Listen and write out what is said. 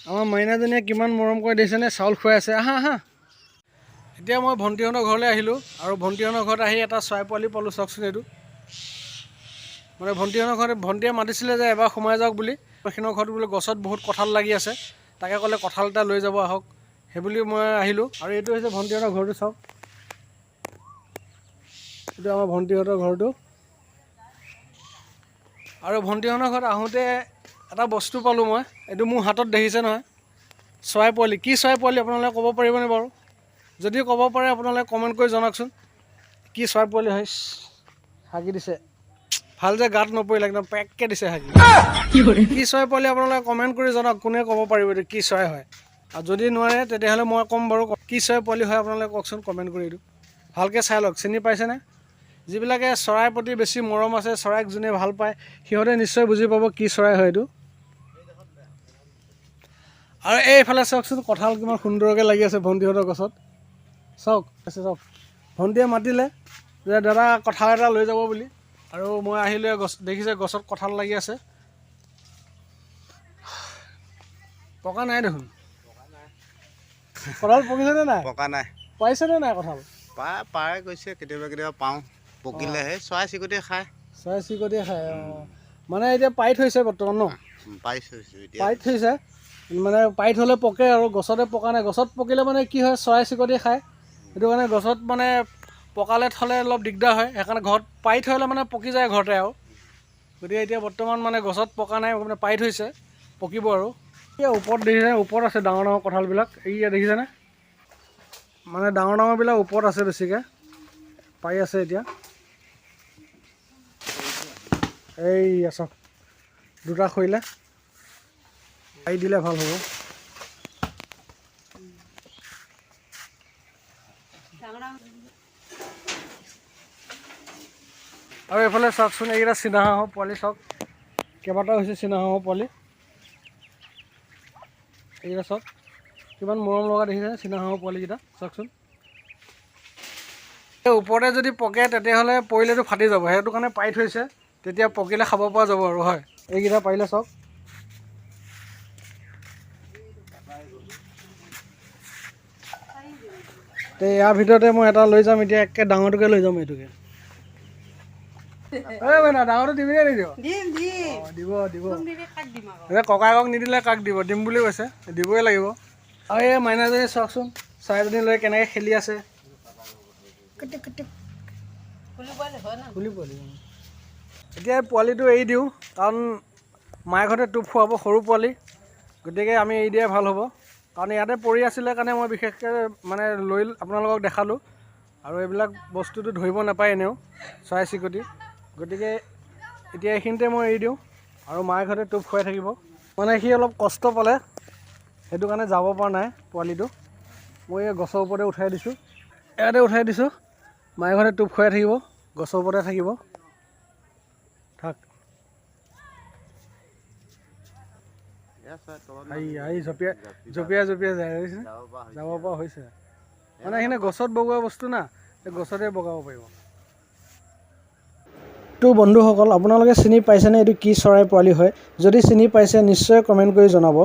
আমাৰ মাইনাজনীয়ে কিমান মৰম কৰি দিছেনে, চাউল খুৱাই আছে। আহা আহা। এতিয়া মই ভণ্টিহঁতৰ ঘৰলৈ আহিলোঁ আৰু ভণ্টিহঁতৰ ঘৰত আহি এটা চৰাই পোৱালি পালোঁ। চাওকচোন এইটো মানে ভণ্টিহঁতৰ ঘৰত ভণ্টিয়ে মাতিছিলে যে এবাৰ সোমাই যাওক বুলি। সেইখিনৰ ঘৰত বোলে গছত বহুত কঁঠাল লাগি আছে, তাকে ক'লে কঁঠাল এটা লৈ যাব আহক, সেইবুলি মই আহিলোঁ। আৰু এইটো হৈছে ভণ্টিহঁতৰ ঘৰটো। চাওক, এইটো আমাৰ ভণ্টিহঁতৰ ঘৰটো। আৰু ভণ্টিহঁতৰ ঘৰত আহোঁতে এটা বস্তু পালোঁ মই, এইটো মোৰ হাতত দেখিছে নহয়, চৰাই পোৱালি। কি চৰাই পোৱালি আপোনালোকে ক'ব পাৰিবনে বাৰু? যদি ক'ব পাৰে আপোনালোকে কমেণ্ট কৰি জনাওকচোন, কি চৰাই পোৱালি হয়। হাগি দিছে, ভাল যে গাত নপৰিলে, একদম পেককৈ দিছে হাগি। কি চৰাই পোৱালি আপোনালোকে কমেণ্ট কৰি জনাওক, কোনে ক'ব পাৰিব এইটো কি চৰাই হয়। আৰু যদি নোৱাৰে তেতিয়াহ'লে মই ক'ম বাৰু, কি চৰাই পোৱালি হয় আপোনালোকে কওকচোন কমেণ্ট কৰি। এইটো ভালকৈ চাই লওক, চিনি পাইছেনে? যিবিলাকে চৰাইৰ প্ৰতি বেছি মৰম আছে, চৰাইক যোনে ভাল পায়, সিহঁতে নিশ্চয় বুজি পাব কি চৰাই হয় এইটো। আৰু এইফালে চাওকচোন, কঁঠাল কিমান সুন্দৰকৈ লাগি আছে ভণ্টিহঁতৰ গছত। চাওক চাওক, ভণ্টিয়ে মাতিলে যে দাদা কঁঠাল এটা লৈ যাব বুলি, আৰু মই আহিলোঁ। গছ দেখিছে, গছত কঁঠাল লাগি আছে। পকা নাই দেখোন। কঁঠাল পকিছেনে নাই? পকা নাই। পাইছেনে নাই কঁঠাল? পাৰে গৈছে, কেতিয়াবা কেতিয়াবা পাওঁ, পকিলেহে চৰাই চিৰিকটিয়ে খায়। চৰাই চিৰিকটিয়ে খায়। অঁ, মানে এতিয়া পাৰি থৈছে বৰ্তমান ন? পাৰি থৈছোঁ এতিয়া। পাৰি থৈছে মানে, পাৰি থ'লে পকে আৰু গছতে পকা নাই। গছত পকিলে মানে কি হয়, চৰাই চিৰিকটিয়ে খায়। সেইটো কাৰণে গছত মানে পকালে থ'লে অলপ দিগদাৰ হয়, সেইকাৰণে ঘৰত পাৰি থ'লে মানে পকি যায় ঘৰতে আৰু। গতিকে এতিয়া বৰ্তমান মানে গছত পকা নাই, মানে পাৰি থৈছে, পকিব আৰু। এতিয়া ওপৰত দেখিছে, ওপৰত আছে ডাঙৰ ডাঙৰ কঁঠালবিলাক। এইয়া দেখিছেনে? মানে ডাঙৰ ডাঙৰবিলাক ওপৰত আছে বেছিকৈ, পাৰি আছে এতিয়া। এই চাওক, দুটা খৰিলে পাৰি দিলে ভাল হ'ব। আৰু এইফালে চাওকচোন, এইকেইটা চীনাহাঁহৰ পোৱালি চাওক, কেইবাটাও হৈছে চীনাহাঁহৰ পোৱালি। এইকেইটা চাওক কিমান মৰম লগা দেখিছেনে চীনাহাঁহৰ পোৱালিকেইটা, চাওকচোন। ওপৰতে যদি পকে তেতিয়াহ'লে পৰিলেতো ফাটি যাব, সেইটো কাৰণে পাৰি থৈছে, তেতিয়া পকিলে খাব পৰা যাব আৰু। হয়, এইকেইটা পাৰিলে চাওক। তে ইয়াৰ ভিতৰতে মই এটা লৈ যাম এতিয়া, একে ডাঙৰটোকে লৈ যাম। এইটোকে ডাঙৰটো দিবিনে নিদিব? দিব দিব। ককায়েকক নিদিলে কাক দিব? দিম বুলি কৈছে, দিবই লাগিব। আৰু এই মাইনাজনী চাওকচোন, চৰাইজনী লৈ কেনেকৈ খেলি আছে। এতিয়া পোৱালিটো এৰি দিওঁ, কাৰণ মাকহঁতে টোপ খুৱাব সৰু পোৱালি, গতিকে আমি এৰি দিয়াই ভাল হ'ব। কাৰণ ইয়াতে পৰি আছিলে কাৰণে মই বিশেষকৈ মানে লৈ আপোনালোকক দেখালোঁ। আৰু এইবিলাক বস্তুটো ধৰিব নাপায় এনেও, চৰাই চিৰিকটি, গতিকে এতিয়া এইখিনিতে মই এৰি দিওঁ আৰু মাকহঁতে টোপ খুৱাই থাকিব। মানে সি অলপ কষ্ট পালে, সেইটো কাৰণে যাব পৰা নাই পোৱালিটো। মই এই গছৰ ওপৰতে উঠাই দিছোঁ, ইয়াতে উঠাই দিছোঁ। মাকহঁতে টোপ খুৱাই থাকিব, গছৰ ওপৰতে থাকিব। থাক জঁপিয়াই জঁপিয়াই জঁপিয়াই যায়, যাব পৰা হৈছে। মানে সেইখিনি গছত বগোৱা বস্তু না, সেই গছতে বগাব পাৰিব। তো বন্ধুসকল, আপোনালোকে চিনি পাইছেনে এইটো কি চৰাই পোৱালি হয়? যদি চিনি পাইছে নিশ্চয় কমেণ্ট কৰি জনাব।